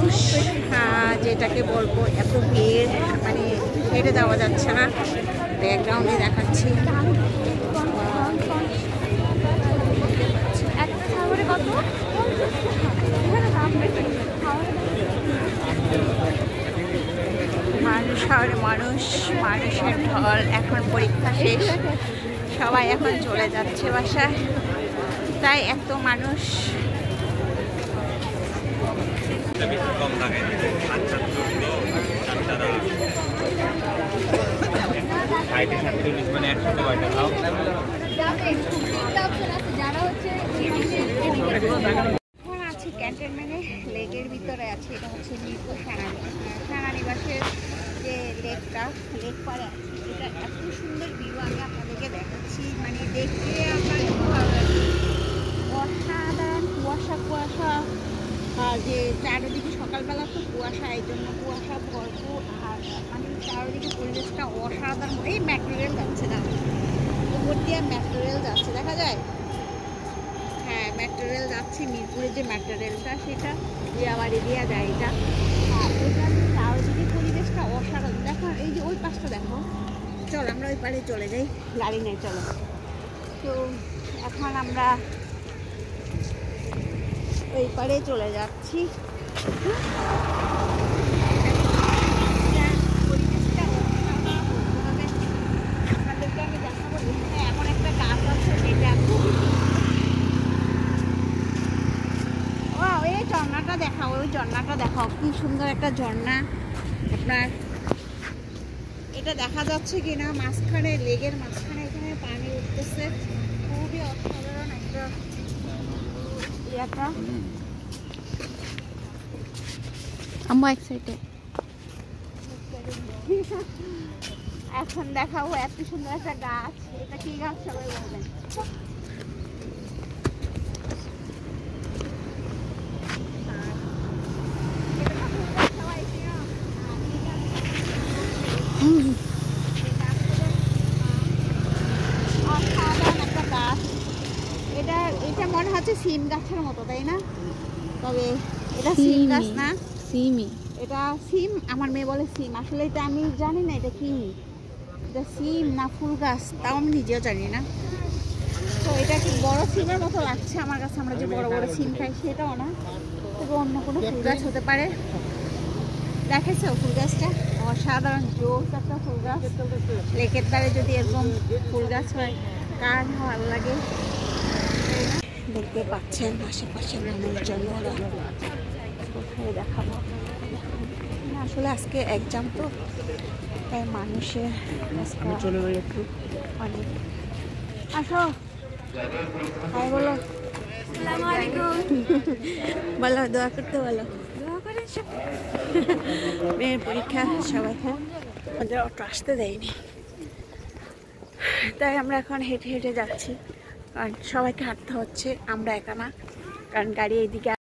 মানুষ, যেটাকে বলবো এত ভিড়, মানে হেঁটে যাওয়া যাচ্ছে না। ব্যাকগ্রাউন্ডে দেখাচ্ছি মানুষ, শহরে মানুষ, মানুষের ঢল। এখন পরীক্ষা শেষ, সবাই এখন চলে যাচ্ছে বাসায়, তাই এত মানুষ। এখন আছি ক্যান্টনমেন্টে, লেকের ভিতরে আছি। এটা হচ্ছে মিরপুর সেনানিবাসের যে লেকটা, লেক পাড়ে আছি। এটা এত সুন্দর ভিউ, আমি আপনাদেরকে দেখাচ্ছি। মানে দেখতে আমার এত ভালো লাগে, অসাধারণ কুয়াশা কুয়াশা। আর যে চারিদিকে সকালবেলা তো কুয়াশা, এই জন্য কুয়াশা ভরপুর। আর মানে চারিদিকে পরিবেশটা অসাধারণ। এই মেট্রো রেল যাচ্ছে না, উপর দিয়ে মেট্রো রেল যাচ্ছে, দেখা যায়। হ্যাঁ, মেট্রো রেল যাচ্ছে, মিরপুরের যে মেট্রো রেলটা সেটা দিয়াবাড়ি দিয়া যায়। এটা ওইটা চারিদিকে পরিবেশটা অসাধারণ। দেখো এই যে ওই পাশটা দেখো। চল আমরা ওই পাড়ে চলে যাই, গাড়ি নেই, চলো। তো এখন আমরা ওই পাড়ে চলে যাচ্ছি। আপনাদেরকে আমি দেখাবো। এমন একটা গাছ আছে যেটা এই ঝর্ণাটা দেখাও, ওই ঝর্ণাটা দেখাও, কি সুন্দর একটা ঝর্ণা। আপনার এটা দেখা যাচ্ছে কিনা, মাঝখানে লেগের মাঝখানে এখানে পানি উঠতেছে, খুবই অসাধারণ একটা ইয়াটা। আম্মা এক্সাইটেড। এখন দেখাবো এত সুন্দর একটা গাছ। এটা কি গাছ সবাই বলবেন? অসাধারণ একটা গাছ। এটা মনে হচ্ছে সিম গাছের মতো, তাই না? তবে এটা সিম গাছ না, সিমই। এটা সিম, আমার মেয়ে বলে সিম। আসলে এটা আমি জানি না এটা কি, এটা সিম না ফুল গাছ, তাও আমি নিজেও জানি না। তো এটা কি বড় সিমের মতো লাগছে আমার কাছে। আমরা যে বড় বড় সিম খাই সেটাও না, তবে অন্য কোনো ফুল গাছ হতে পারে। দেখেছো ফুল গাছটা? অসাধারণ জোস একটা ফুল গাছ। লেকের ধারে যদি এরকম ফুল গাছ হয়, কার ভালো লাগে। দেখতে পাচ্ছেন আশেপাশে মানুষজন, কোথায় দেখাবো। আসলে আজকে এক্সাম তো, তাই মানুষের চলে যাই একটু অনেক। আসো, হাই বলো। আসসালামু আলাইকুম। বলো, দোয়া করতে বলো। দোয়া করে মেয়ের পরীক্ষা, সবাইকে আমাদের অটো আসতে দেয়নি, তাই আমরা এখন হেঁটে হেঁটে যাচ্ছি। কারণ সবাইকে হাঁটতে হচ্ছে, আমরা একা না, কারণ গাড়ি এইদিকে